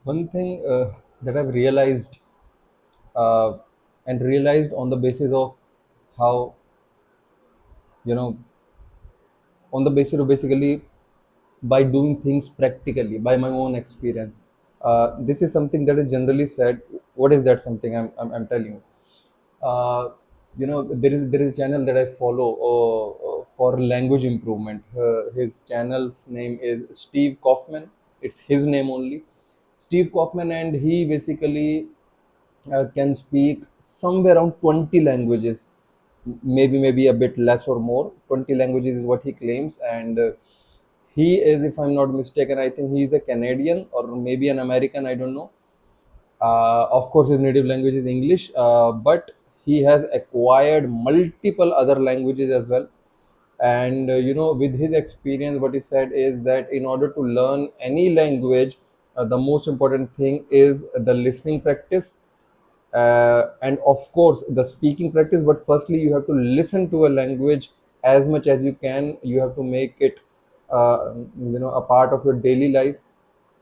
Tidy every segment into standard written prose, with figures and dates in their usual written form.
One thing that I've realized uh, and realized on the basis of how, you know, on the basis of basically by doing things practically, by my own experience. This is something that is generally said. What is that something I'm telling you? Uh, there is a channel that I follow for language improvement. His channel's name is Steve Kaufman. It's his name only, Steve Kaufman, and he basically can speak somewhere around 20 languages, maybe a bit less or more. 20 languages is what he claims, and he is, if I'm not mistaken, I think he is a Canadian or maybe an American, I don't know. Of course, his native language is English, but he has acquired multiple other languages as well. And with his experience, what he said is that in order to learn any language, the most important thing is the listening practice, and of course the speaking practice. But firstly, you have to listen to a language as much as you can. You have to make it a part of your daily life,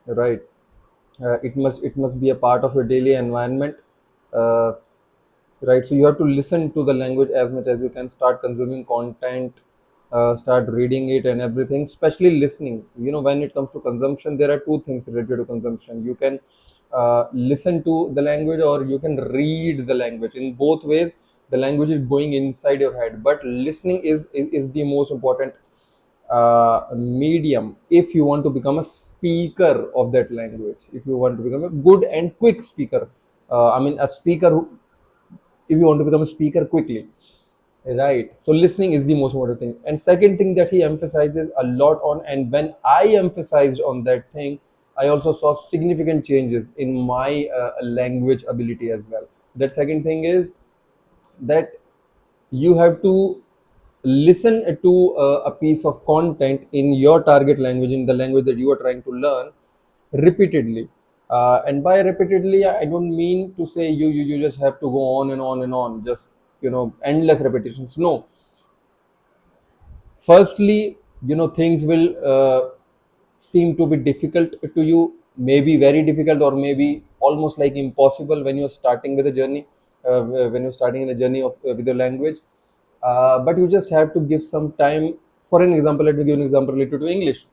right? It must be a part of your daily environment, uh, right? So you have to listen to the language as much as you can. Start consuming content, start reading it and everything, especially listening. When it comes to consumption, there are two things related to consumption. You can listen to the language, or you can read the language. In both ways, the language is going inside your head, but listening is the most important medium if you want to become a speaker of that language, if you want to become a good and quick speaker. I mean, a speaker who, if you want to become a speaker quickly, right? So listening is the most important thing. And second thing that he emphasizes a lot on, and when I emphasized on that thing, I also saw significant changes in my language ability as well. That second thing is that you have to listen to a piece of content in your target language, in the language that you are trying to learn, repeatedly. And by repeatedly, I don't mean to say you just have to go on and on and on, just endless repetitions. No. Firstly, things will seem to be difficult to you, maybe very difficult, or maybe almost like impossible when you're starting with a journey, when you're starting in a journey of with your language. But you just have to give some time. For an example, let me give an example related to English.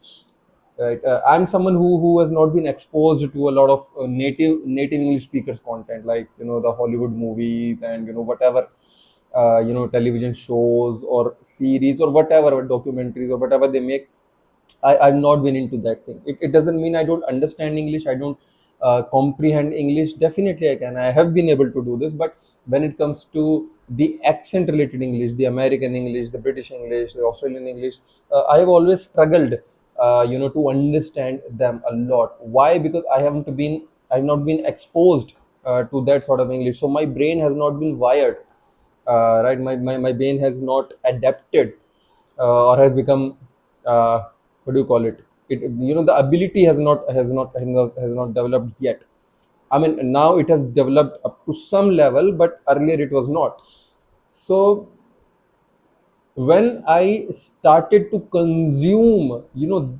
Right, I'm someone who has not been exposed to a lot of native English speakers content, like the Hollywood movies and whatever television shows or series or whatever, or documentaries or whatever they make. I've not been into that thing. It doesn't mean I don't understand English, I don't comprehend English. Definitely I can. I have been able to do this. But when it comes to the accent related English, the American English, the British English, the Australian English, I have always struggled, to understand them a lot. Why? Because I've not been exposed to that sort of English. So my brain has not been wired, right? My brain has not adapted, or has become, what do you call it? The ability has not developed yet. I mean, now it has developed up to some level, but earlier it was not. So when I started to consume,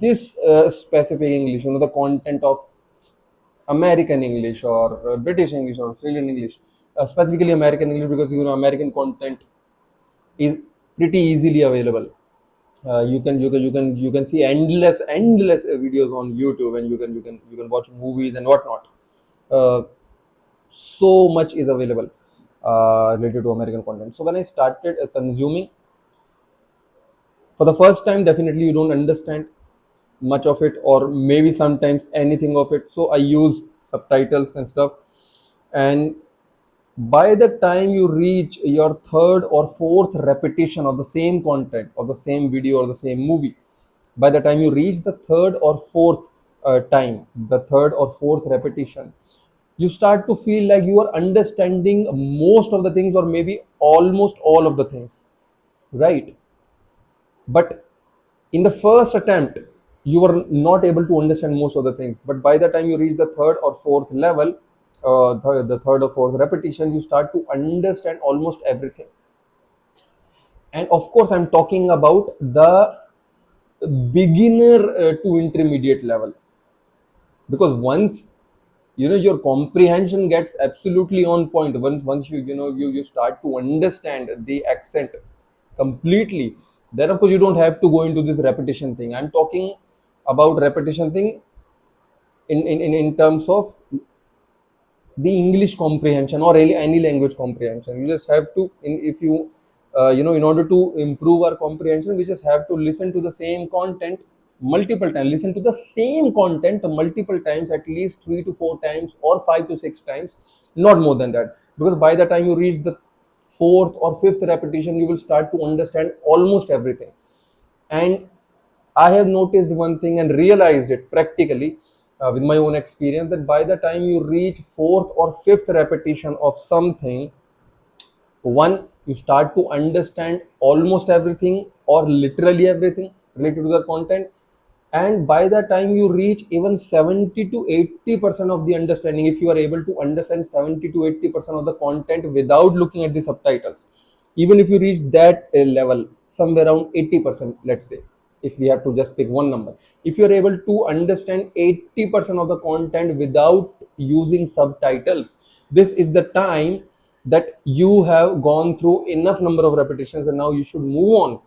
this specific English, the content of American English or British English or Australian English, specifically American English, because American content is pretty easily available. You can see endless videos on YouTube, and you can watch movies and whatnot. Uh, so much is available related to American content. So when I started consuming for the first time, definitely you don't understand much of it, or maybe sometimes anything of it. So I use subtitles and stuff, and by the time you reach your third or fourth repetition of the same content, of the same video or the same movie, by the time you reach the third or fourth time, the third or fourth repetition, you start to feel like you are understanding most of the things, or maybe almost all of the things, right? But in the first attempt, you were not able to understand most of the things. But by the time you reach the third or fourth level, the third or fourth repetition, you start to understand almost everything. And of course, I'm talking about the beginner to intermediate level, because once your comprehension gets absolutely on point once you start to understand the accent completely. Then of course you don't have to go into this repetition thing. I'm talking about repetition thing in terms of the English comprehension or any language comprehension. You just have to, if you, in order to improve our comprehension, we just have to listen to the same content multiple times. Listen to the same content multiple times, at least 3 to 4 times or 5 to 6 times, not more than that. Because by the time you reach the fourth or fifth repetition, you will start to understand almost everything. And I have noticed one thing and realized it practically with my own experience, that by the time you reach fourth or fifth repetition of something, one, you start to understand almost everything or literally everything related to the content. And by the time you reach even 70 to 80% of the understanding, if you are able to understand 70 to 80% of the content without looking at the subtitles, even if you reach that level, somewhere around 80%, let's say, if we have to just pick one number, if you are able to understand 80% of the content without using subtitles, this is the time that you have gone through enough number of repetitions, and now you should move on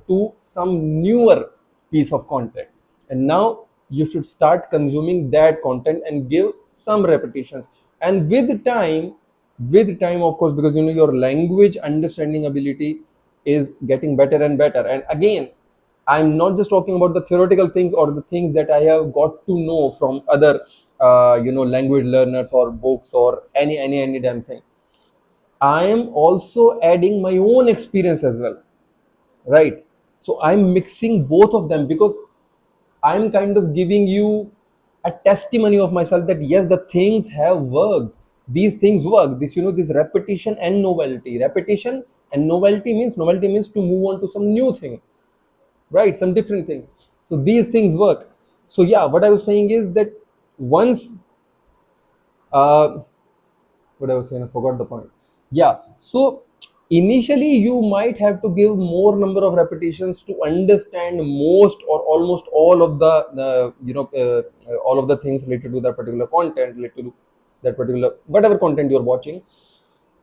to some newer piece of content. And now you should start consuming that content and give some repetitions. And with time of course, because your language understanding ability is getting better and better. And again, I'm not just talking about the theoretical things or the things that I have got to know from other language learners or books or any damn thing. I am also adding my own experience as well, right? So I'm mixing both of them, because I'm kind of giving you a testimony of myself that yes, the things have worked. These things work. This repetition and novelty. Repetition and novelty means to move on to some new thing, right? Some different thing. So these things work. So yeah, what I was saying is that once uh, what I was saying, I forgot the point. Yeah. So initially you might have to give more number of repetitions to understand most or almost all of all of the things related to that particular content, related to that particular whatever content you're watching.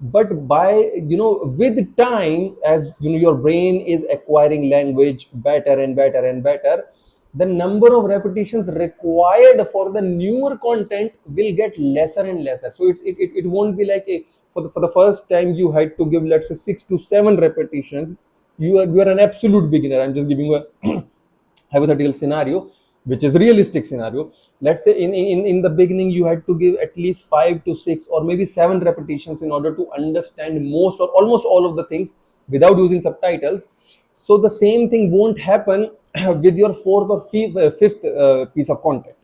But by with time, as your brain is acquiring language better and better and better, the number of repetitions required for the newer content will get lesser and lesser. So it won't be like for the first time you had to give, let's say, 6 to 7 repetitions. You are an absolute beginner. I'm just giving you a hypothetical scenario, which is realistic scenario. Let's say in the beginning you had to give at least 5 to 6 or maybe 7 repetitions in order to understand most or almost all of the things without using subtitles. So the same thing won't happen with your fourth or fifth piece of content,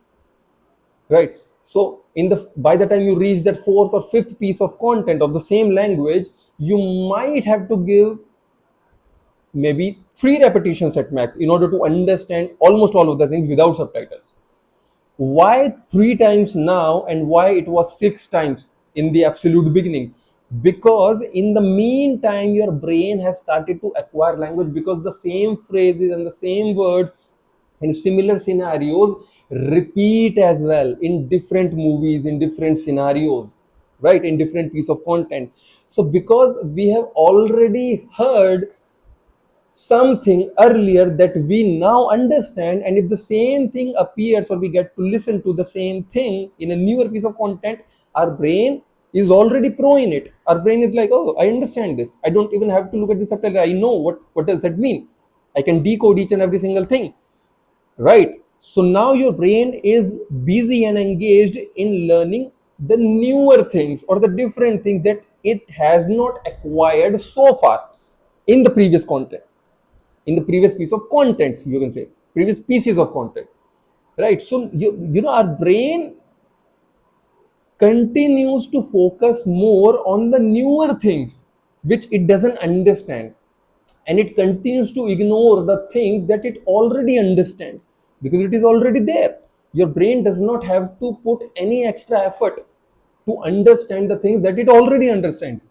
right? So by the time you reach that fourth or fifth piece of content of the same language, you might have to give maybe 3 repetitions at max in order to understand almost all of the things without subtitles. Why 3 times now and why it was 6 times in the absolute beginning? Because in the meantime your brain has started to acquire language, because the same phrases and the same words in similar scenarios repeat as well in different movies, in different scenarios, right, in different piece of content. So because we have already heard something earlier that we now understand, and if the same thing appears or we get to listen to the same thing in a newer piece of content, our brain is already pro in it. Our brain is like, oh, I understand this, I don't even have to look at the subtitle, I know what does that mean, I can decode each and every single thing, right? So now your brain is busy and engaged in learning the newer things or the different things that it has not acquired so far in the previous content, in the previous piece of contents, you can say previous pieces of content, right? So our brain continues to focus more on the newer things which it doesn't understand, and it continues to ignore the things that it already understands because it is already there. Your brain does not have to put any extra effort to understand the things that it already understands,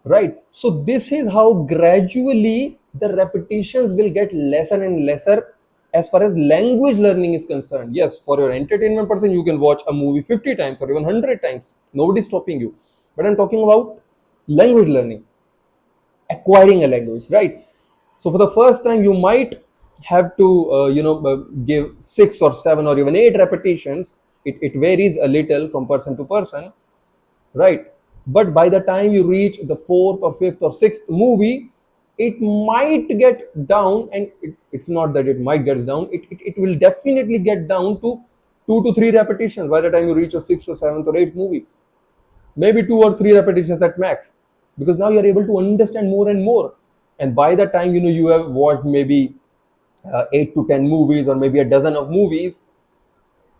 right? So this is how gradually the repetitions will get lesser and lesser As far as language learning is concerned, yes, for your entertainment person, you can watch a movie 50 times or even 100 times. Nobody's stopping you. But I'm talking about language learning, acquiring a language, right? So for the first time, you might have to, give 6 or 7 or even 8 repetitions. It varies a little from person to person, right? But by the time you reach the fourth or fifth or sixth movie, it might get down, and it's not that it might get down, it will definitely get down to 2 to 3 repetitions by the time you reach your sixth or seventh or eighth movie, maybe 2 or 3 repetitions at max, because now you're able to understand more and more. And by the time you have watched maybe 8 to 10 movies or maybe a dozen of movies,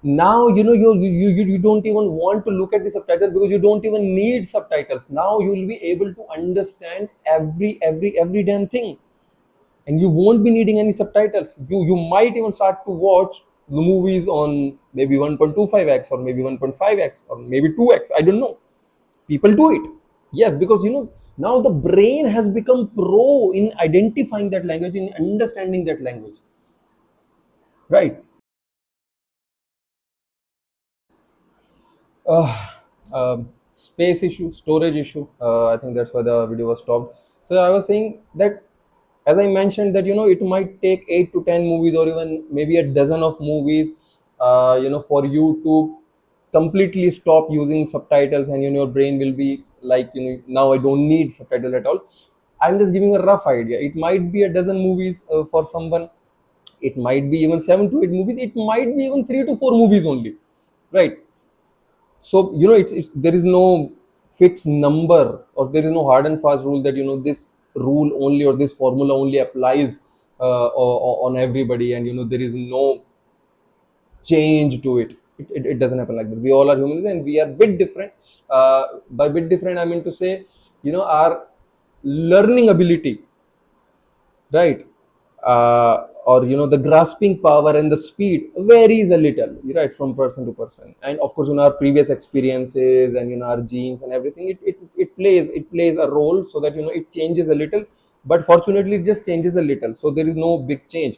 now you don't even want to look at the subtitles, because you don't even need subtitles. Now you will be able to understand every damn thing, and you won't be needing any subtitles. You might even start to watch the movies on maybe 1.25x or maybe 1.5x or maybe 2x, I don't know. People do it, yes, because now the brain has become pro in identifying that language, in understanding that language, right? uh, Space issue, storage issue. I think that's why the video was stopped. So I was saying that, as I mentioned, that it might take 8 to 10 movies or even maybe a dozen of movies, for you to completely stop using subtitles, and your brain will be like, now I don't need subtitles at all. I'm just giving a rough idea. It might be a dozen movies for someone. It might be even 7 to 8 movies. It might be even 3 to 4 movies only, right? So it's there is no fixed number, or there is no hard and fast rule that this rule only or this formula only applies on everybody, and there is no change to it doesn't happen like that. We all are humans, and we are bit different. By bit different, I mean to say, our learning ability, right? Or the grasping power and the speed varies a little, right, from person to person. And of course, our previous experiences and our genes and everything, it plays a role, so that it changes a little. But fortunately, it just changes a little, so there is no big change.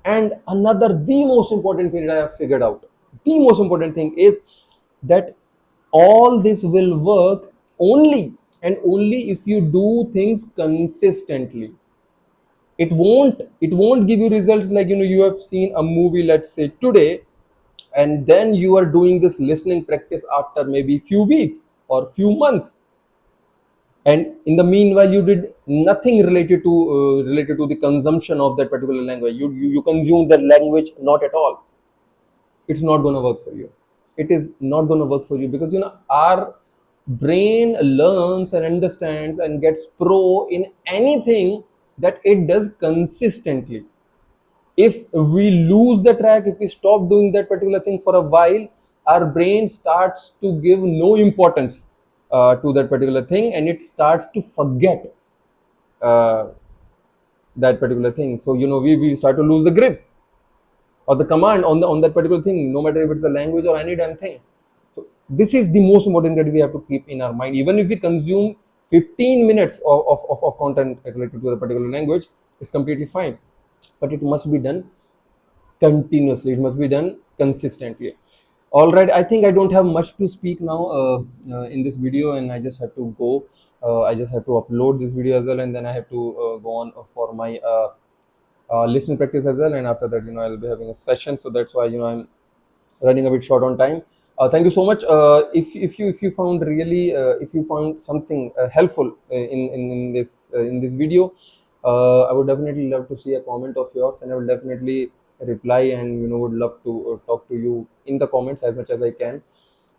And another, the most important thing that I have figured out, the most important thing is that all this will work only and only if you do things consistently. It won't give you results like, you have seen a movie, let's say today, and then you are doing this listening practice after maybe few weeks or few months, and in the meanwhile you did nothing related to the consumption of that particular language. You consume that language not at all. It's not going to work for you. It is not going to work for you, because our brain learns and understands and gets pro in anything that it does consistently. If we lose the track, if we stop doing that particular thing for a while, our brain starts to give no importance to that particular thing, and it starts to forget uh, that particular thing. So we start to lose the grip or the command on that particular thing, no matter if it's a language or any damn thing. So this is the most important that we have to keep in our mind. Even if we consume 15 minutes of content related to the particular language, it's completely fine, but it must be done continuously, it must be done consistently. All right, I think I don't have much to speak now in this video, and I just have to go. I just have to upload this video as well, and then I have to go on for my listening practice as well. And after that, I'll be having a session, so that's why I'm running a bit short on time. Thank you so much. If you found really, if you found something helpful in this video, I would definitely love to see a comment of yours, and I will definitely reply, and would love to talk to you in the comments as much as I can.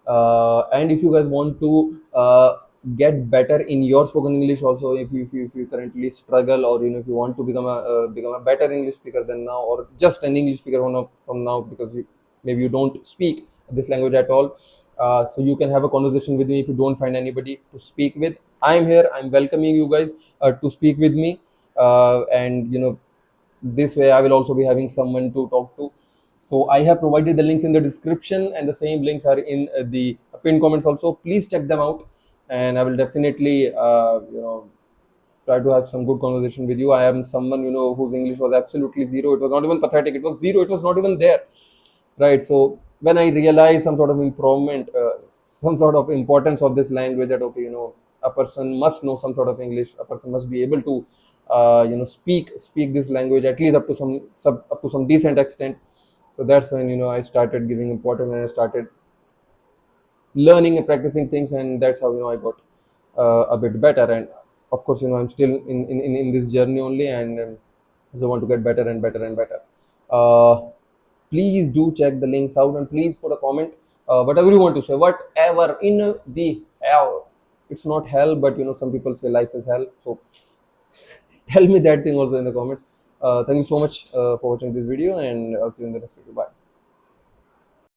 And if you guys want to get better in your spoken English also, if you currently struggle, or if you want to become a better English speaker than now, or just an English speaker from now, because maybe you don't speak this language at all, so you can have a conversation with me. If you don't find anybody to speak with, I'm here. I'm welcoming you guys to speak with me, and this way I will also be having someone to talk to. So I have provided the links in the description, and the same links are in the pinned comments also. Please check them out, and I will definitely try to have some good conversation with you. I am someone, whose English was absolutely zero. It was not even pathetic. It was zero. It was not even there, right? So when I realized some sort of improvement, some sort of importance of this language, that okay, a person must know some sort of English. A person must be able to, speak this language at least up to some decent extent. So that's when I started giving importance, and I started learning and practicing things, and that's how I got a bit better. And of course, I'm still in this journey only, and so I want to get better and better and better. Please do check the links out, and please put a comment, whatever you want to say, whatever in the hell. It's not hell, but some people say life is hell, so tell me that thing also in the comments. Thank you so much for watching this video, and I'll see you in the next video. Bye.